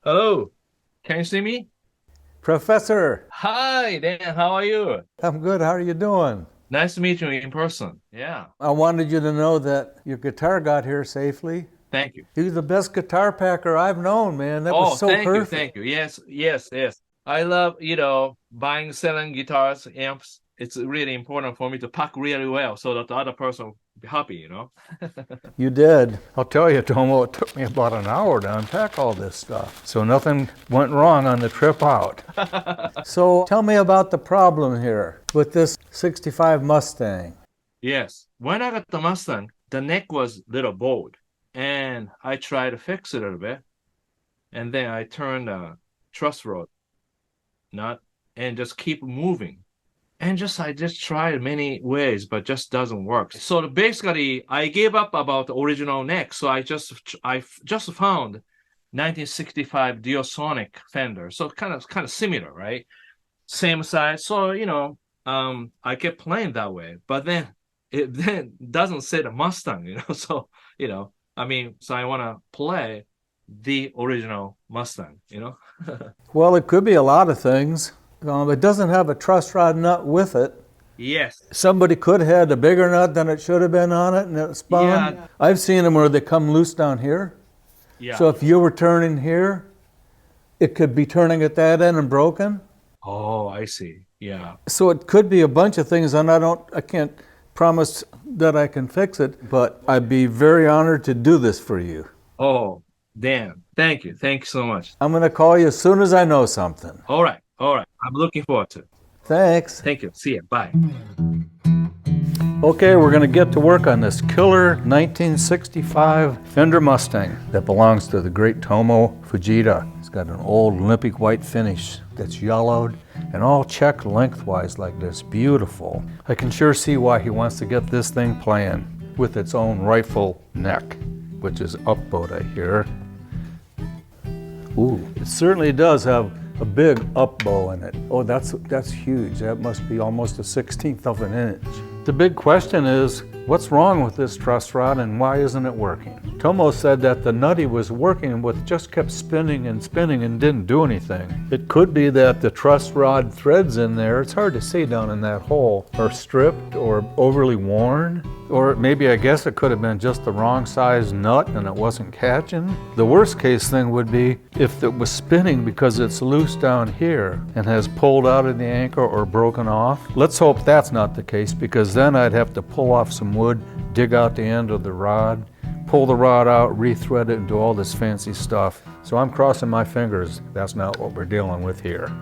Hello, can you see me? Professor, Hi, Dan. How are you? I'm good. How are you doing? Nice to meet you in person. Yeah, I wanted you to know that your guitar got here safely. thank you. You're the best guitar packer I've known, man. That was Oh, so thank you, perfect. thank you. Yes, yes, yes. I love, buying, selling guitars, amps. It's really important for me to pack really well so that the other person will be happy. You did. I'll tell you, Tomo, it took me about an hour to unpack all this stuff. So nothing went wrong on the trip out. So tell me about the problem here with this 65 Mustang. Yes. When I got the Mustang, the neck was a little bowed, and I tried to fix it a little bit, and then I turned a truss rod nut and just keep moving. And just I just tried many ways, but just doesn't work. So basically, I gave up about the original neck. So I just found 1965 Diosonic Fender. So kind of similar, right? Same size. So I kept playing that way. But then it then doesn't say the Mustang. So so I want to play the original Mustang. Well, it could be a lot of things. It doesn't have a truss rod nut with it. Yes. Somebody could have had a bigger nut than it should have been on it and it spun. Yeah. I've seen them where they come loose down here. Yeah. So if you were turning here, it could be turning at that end and broken. Oh, I see. Yeah. So it could be a bunch of things, and I can't promise that I can fix it, but I'd be very honored to do this for you. Oh, Dan, thank you. Thank you so much. I'm going to call you as soon as I know something. All right. All right. I'm looking forward to it. Thanks. Thank you. See you. Bye. Okay, we're going to get to work on this killer 1965 Fender Mustang that belongs to the great Tomo Fujita. It's got an old Olympic white finish that's yellowed and all checked lengthwise like this. Beautiful. I can sure see why he wants to get this thing playing with its own rightful neck, which is upbowed, I hear. Ooh, it certainly does have a big upbow in it. Oh, that's huge. That must be almost a 16th of an inch. The big question is, what's wrong with this truss rod and why isn't it working? Tomo said that the nut he was working with just kept spinning and spinning and didn't do anything. It could be that the truss rod threads in there, it's hard to see down in that hole, are stripped or overly worn. Or maybe I guess it could have been just the wrong size nut and it wasn't catching. The worst case thing would be if it was spinning because it's loose down here and has pulled out of the anchor or broken off. Let's hope that's not the case, because then I'd have to pull off some wood, dig out the end of the rod, pull the rod out, rethread it, and do all this fancy stuff. So I'm crossing my fingers that's not what we're dealing with here.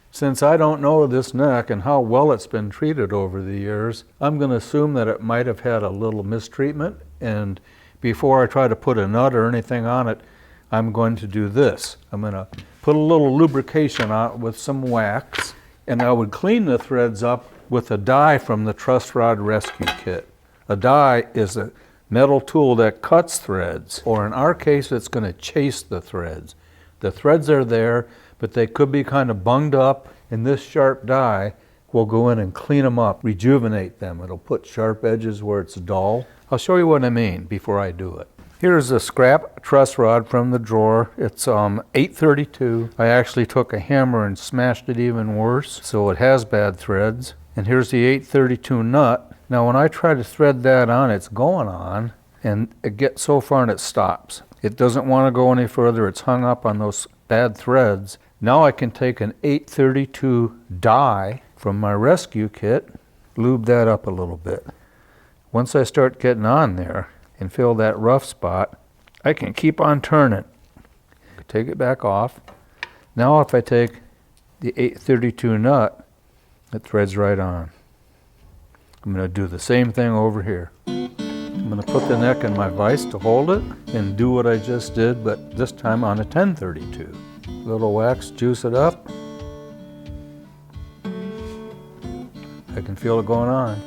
Since I don't know this neck and how well it's been treated over the years, I'm going to assume that it might have had a little mistreatment, and before I try to put a nut or anything on it, I'm going to do this. I'm going to put a little lubrication on it with some wax, and I would clean the threads up with a die from the Truss Rod Rescue Kit. A die is a metal tool that cuts threads, or in our case, it's going to chase the threads. The threads are there, but they could be kind of bunged up, and this sharp die will go in and clean them up, rejuvenate them. It'll put sharp edges where it's dull. I'll show you what I mean before I do it. Here's a scrap truss rod from the drawer. It's 832. I actually took a hammer and smashed it even worse, so it has bad threads. And here's the 832 nut. Now when I try to thread that on, it's going on, and it gets so far and it stops. It doesn't want to go any further. It's hung up on those bad threads. Now I can take an 832 die from my rescue kit, lube that up a little bit. Once I start getting on there and feel that rough spot, I can keep on turning. Take it back off. Now if I take the 832 nut, it threads right on. I'm going to do the same thing over here. I'm going to put the neck in my vise to hold it and do what I just did, but this time on a 1032. Little wax, juice it up. I can feel it going on.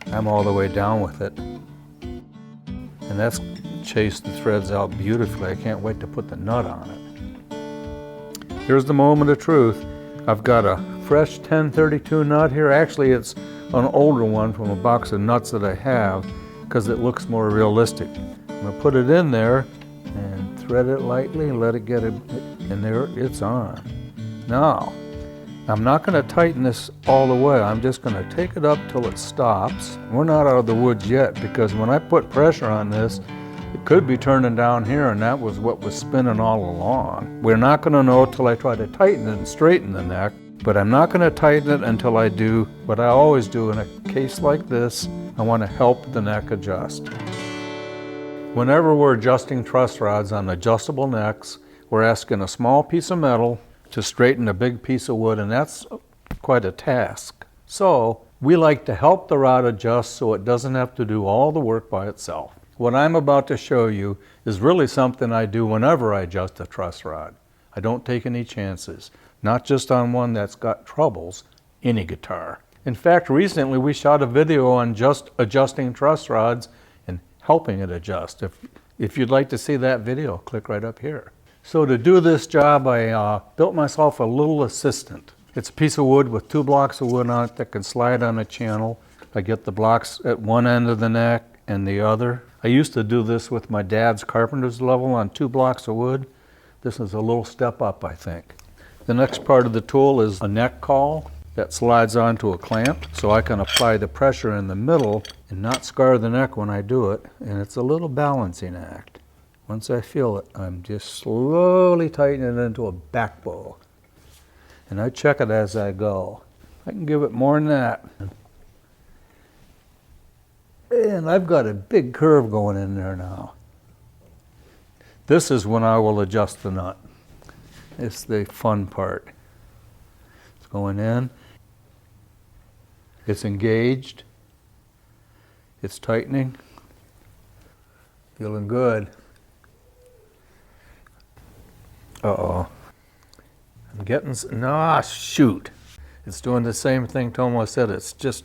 I'm all the way down with it. And that's chased the threads out beautifully. I can't wait to put the nut on it. Here's the moment of truth. I've got a fresh 1032 nut here. Actually, it's an older one from a box of nuts that I have because it looks more realistic. I'm going to put it in there and thread it lightly, let it get it, and there it's on. Now, I'm not going to tighten this all the way. I'm just going to take it up till it stops. We're not out of the woods yet, because when I put pressure on this, it could be turning down here, and that was what was spinning all along. We're not going to know till I try to tighten it and straighten the neck, but I'm not going to tighten it until I do what I always do in a case like this. I want to help the neck adjust. Whenever we're adjusting truss rods on adjustable necks, we're asking a small piece of metal to straighten a big piece of wood, and that's quite a task. So we like to help the rod adjust so it doesn't have to do all the work by itself. What I'm about to show you is really something I do whenever I adjust a truss rod. I don't take any chances, not just on one that's got troubles, any guitar. In fact, recently we shot a video on just adjusting truss rods and helping it adjust. If you'd like to see that video, click right up here. So to do this job, I built myself a little assistant. It's a piece of wood with 2 blocks of wood on it that can slide on a channel. I get the blocks at one end of the neck and the other. I used to do this with my dad's carpenter's level on 2 blocks of wood. This is a little step up, I think. The next part of the tool is a neck caul that slides onto a clamp, so I can apply the pressure in the middle and not scar the neck when I do it, and it's a little balancing act. Once I feel it, I'm just slowly tightening it into a back bow. And I check it as I go. I can give it more than that. And I've got a big curve going in there now. This is when I will adjust the nut. It's the fun part. It's going in. It's engaged. It's tightening. Feeling good. Uh-oh. I'm getting, shoot. It's doing the same thing Tomo said. It's just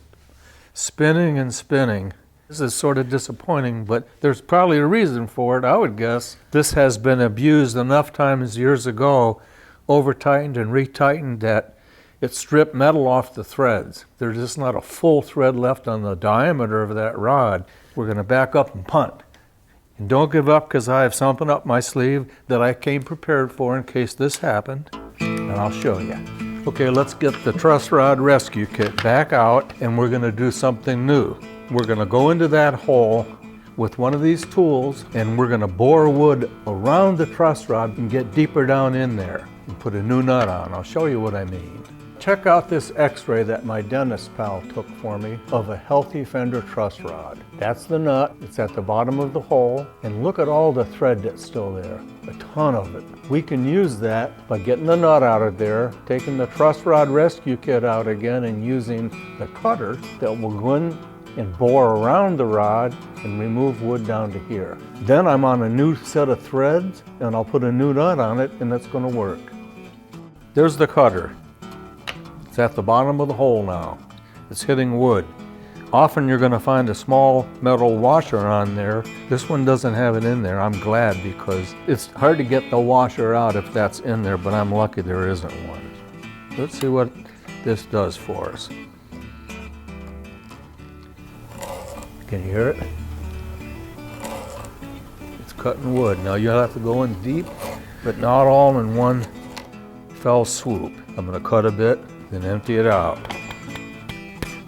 spinning and spinning. This is sort of disappointing, but there's probably a reason for it, I would guess. This has been abused enough times years ago, over-tightened and re-tightened, that it stripped metal off the threads. There's just not a full thread left on the diameter of that rod. We're going to back up and punt. And don't give up, because I have something up my sleeve that I came prepared for in case this happened, and I'll show you. Okay, let's get the truss rod rescue kit back out, and we're going to do something new. We're going to go into that hole with one of these tools, and we're going to bore wood around the truss rod and get deeper down in there and put a new nut on. I'll show you what I mean. Check out this x-ray that my dentist pal took for me of a healthy Fender truss rod. That's the nut. It's at the bottom of the hole, and look at all the thread that's still there. A ton of it. We can use that by getting the nut out of there, taking the truss rod rescue kit out again, and using the cutter that will go in and bore around the rod and remove wood down to here. Then I'm on a new set of threads, and I'll put a new nut on it, and that's going to work. There's the cutter. It's at the bottom of the hole now. It's hitting wood. Often you're going to find a small metal washer on there. This one doesn't have it in there. I'm glad, because it's hard to get the washer out if that's in there, but I'm lucky there isn't one. Let's see what this does for us. Can you hear it? It's cutting wood. Now you'll have to go in deep, but not all in one fell swoop. I'm going to cut a bit, then empty it out.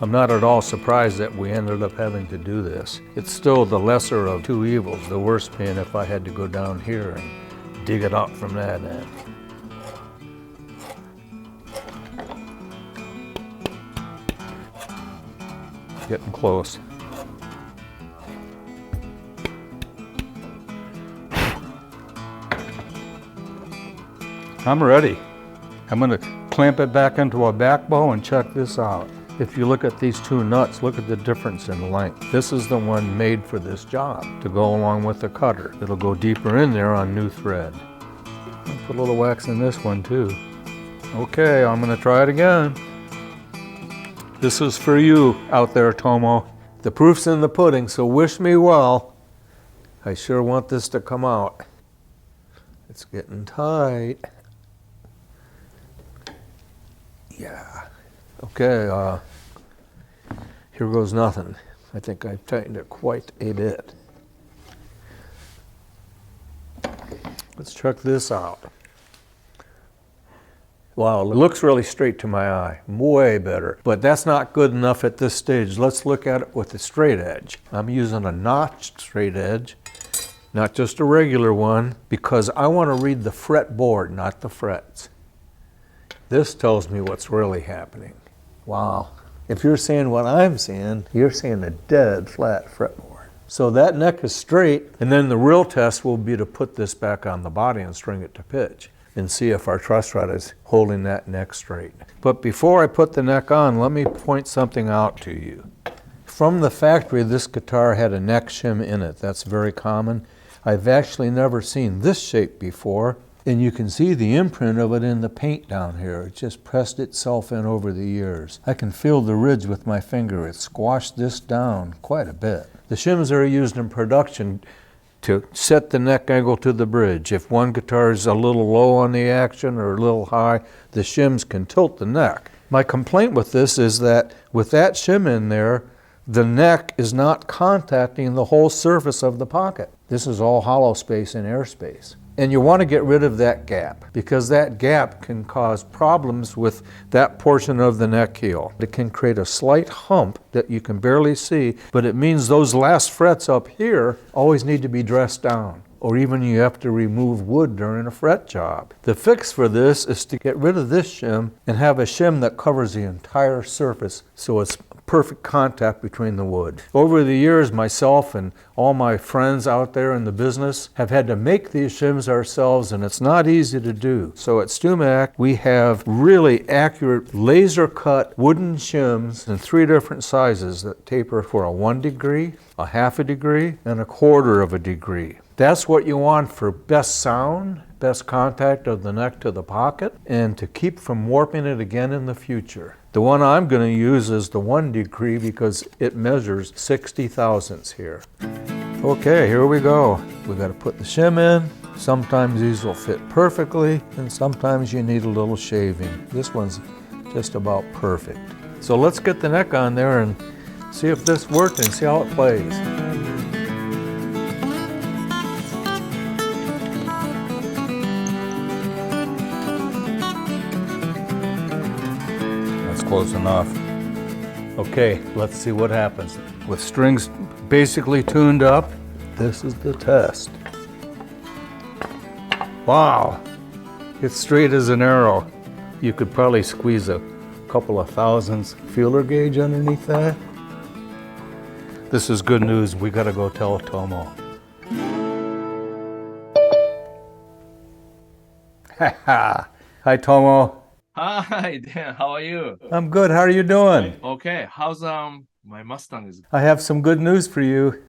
I'm not at all surprised that we ended up having to do this. It's still the lesser of two evils, the worst being if I had to go down here and dig it up from that end. Getting close. I'm ready. I'm going to clamp it back into a back bow and check this out. If you look at these two nuts, look at the difference in length. This is the one made for this job, to go along with the cutter. It'll go deeper in there on new thread. I'll put a little wax in this one too. Okay, I'm going to try it again. This is for you out there, Tomo. The proof's in the pudding, so wish me well. I sure want this to come out. It's getting tight. Yeah. Okay, here goes nothing. I think I've tightened it quite a bit. Let's check this out. Wow, it looks really straight to my eye, way better. But that's not good enough at this stage. Let's look at it with a straight edge. I'm using a notched straight edge, not just a regular one, because I want to read the fretboard, not the frets. This tells me what's really happening. Wow. If you're seeing what I'm seeing, you're seeing a dead flat fretboard. So that neck is straight, and then the real test will be to put this back on the body and string it to pitch and see if our truss rod is holding that neck straight. But before I put the neck on, let me point something out to you. From the factory, this guitar had a neck shim in it. That's very common. I've actually never seen this shape before, and you can see the imprint of it in the paint down here. It just pressed itself in over the years. I can feel the ridge with my finger. It squashed this down quite a bit. The shims are used in production to set the neck angle to the bridge. If one guitar is a little low on the action or a little high, the shims can tilt the neck. My complaint with this is that with that shim in there, the neck is not contacting the whole surface of the pocket. This is all hollow space and airspace. And you want to get rid of that gap, because that gap can cause problems with that portion of the neck heel. It can create a slight hump that you can barely see, but it means those last frets up here always need to be dressed down, or even you have to remove wood during a fret job. The fix for this is to get rid of this shim and have a shim that covers the entire surface so it's perfect contact between the wood. Over the years, myself and all my friends out there in the business have had to make these shims ourselves, and it's not easy to do. So at StewMac, we have really accurate laser cut wooden shims in 3 different sizes that taper for a 1 degree, a 1/2 degree, and a 1/4 of a degree. That's what you want for best sound, best contact of the neck to the pocket, and to keep from warping it again in the future. The one I'm going to use is the 1 degree because it measures 60 thousandths here. Okay, here we go. We got to put the shim in. Sometimes these will fit perfectly, and sometimes you need a little shaving. This one's just about perfect. So let's get the neck on there and see if this worked and see how it plays. Close enough. Okay, let's see what happens. With strings basically tuned up, this is the test. Wow, it's straight as an arrow. You could probably squeeze a couple of thousandths feeler gauge underneath that. This is good news. We gotta go tell Tomo. Hi, Tomo. Hi, Dan. How are you? I'm good. How are you doing? Okay. How's my Mustang is? I have some good news for you.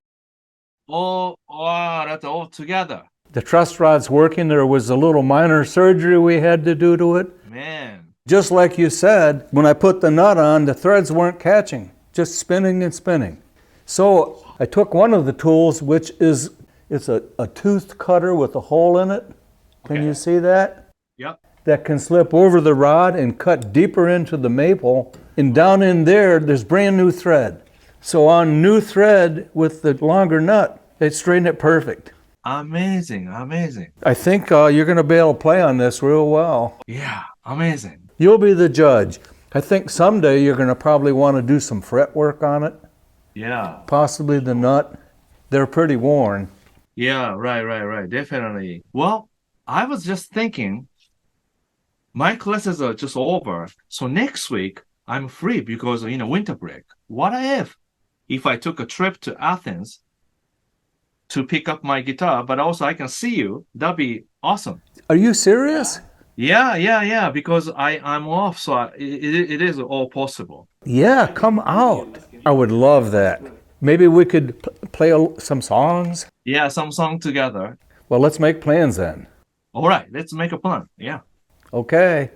Oh, wow, that's all together. The truss rod's working. There was a little minor surgery we had to do to it. Man. Just like you said, when I put the nut on, the threads weren't catching, just spinning and spinning. So I took one of the tools, which is, it's a toothed cutter with a hole in it. Can you see that? Yep. That can slip over the rod and cut deeper into the maple. And down in there, there's brand new thread. So on new thread with the longer nut, they straighten it perfect. Amazing, amazing. I think you're going to be able to play on this real well. Yeah, amazing. You'll be the judge. I think someday you're going to probably want to do some fret work on it. Yeah. Possibly the nut. They're pretty worn. Yeah, right. Definitely. Well, I was just thinking, my classes are just over. So next week, I'm free because, winter break. What if I took a trip to Athens to pick up my guitar, but also I can see you? That'd be awesome. Are you serious? Yeah, because I'm off, so it is all possible. Yeah, come out. I would love that. Maybe we could play some songs? Yeah, some song together. Well, let's make plans then. All right, let's make a plan. Yeah. Okay.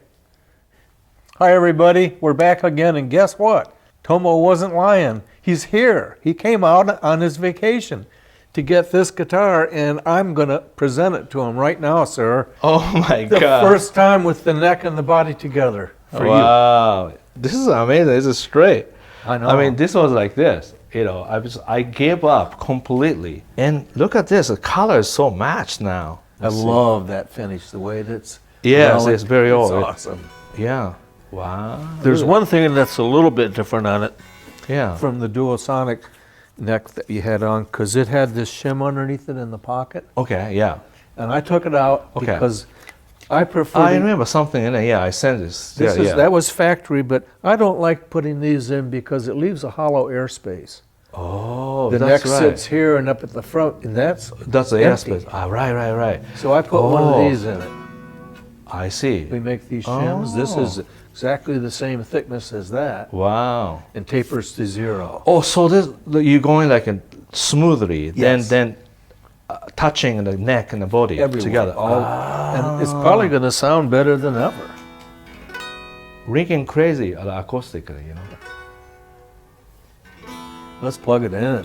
Hi, everybody. We're back again, and guess what? Tomo wasn't lying. He's here. He came out on his vacation to get this guitar, and I'm going to present it to him right now, sir. Oh, my God. The first time with the neck and the body together for you. Wow. This is amazing. This is straight. I know. I mean, this was like this. I gave up completely. And look at this. The color is so matched now. I love that finish, the way that's. Yes, it's very old. It's awesome. Yeah. Wow. There's one thing that's a little bit different on it Yeah. from the Duosonic neck that you had on, because it had this shim underneath it in the pocket. Okay. Yeah. And I took it out Okay. because I prefer. I remember something in it. Yeah, I sent this. That was factory, but I don't like putting these in because it leaves a hollow airspace. Oh, The that's neck right. sits here and up at the front, and that's the empty. airspace. Ah, right. So I put one of Oh. these in it. I see. We make these shims. This is Oh. exactly the same thickness as that, Wow. and tapers to 0. Oh, so this you're going like smoothly, Yes. then touching the neck and the body Everywhere. together. And it's probably going to sound better than ever. Ringing crazy acoustically, you know. Let's plug it in.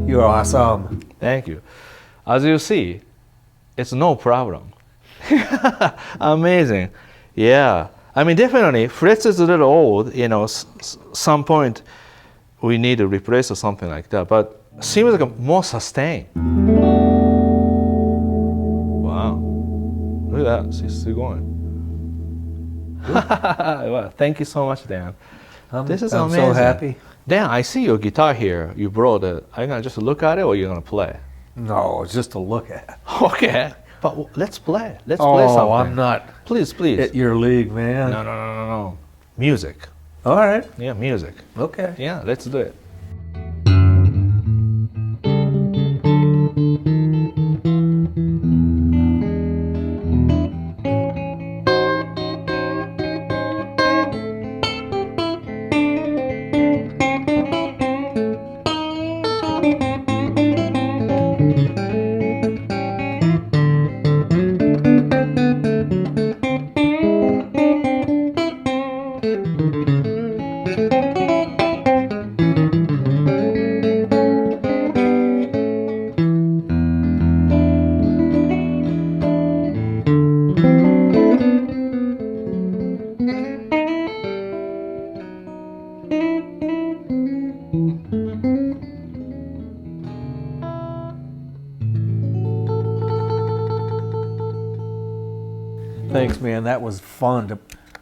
You're awesome. Thank you. As you see, it's no problem. Amazing. Yeah. I mean, definitely, Fritz is a little old. You know, some point we need to replace or something like that. But seems like a more sustained. Wow. Look at that. She's still going. Well, thank you so much, Dan. This is I'm amazing. so happy. Dan, I see your guitar here. You brought it. Are you gonna just look at it, or you're gonna play? No, it's just to look at. Okay, but let's play. Let's play something. Oh, I'm not Please. at your league, man. No. Music. All right. Yeah, music. Okay. Yeah, let's do it. Thanks, man. That was fun to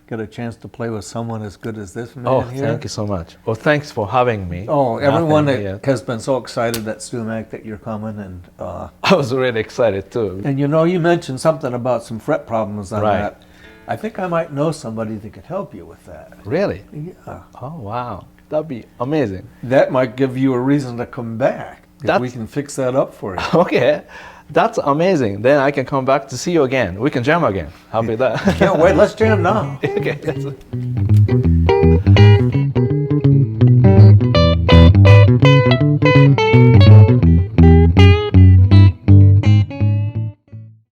get a chance to play with someone as good as this man Oh, here. thank you so much. Well, thanks for having me. Oh, everyone Nothing that yet. has been so excited at StewMac that you're coming, and I was really excited too. you know, you mentioned something about some fret problems on Right. that. I think I might know somebody that could help you with that. Really? Yeah, Oh, wow. That'd be amazing. that might give you a reason to come back. If we That's- can fix that up for you. Okay, that's amazing. Then I can come back to see you again. We can jam again. How about that? Can't wait. Let's jam now. Okay.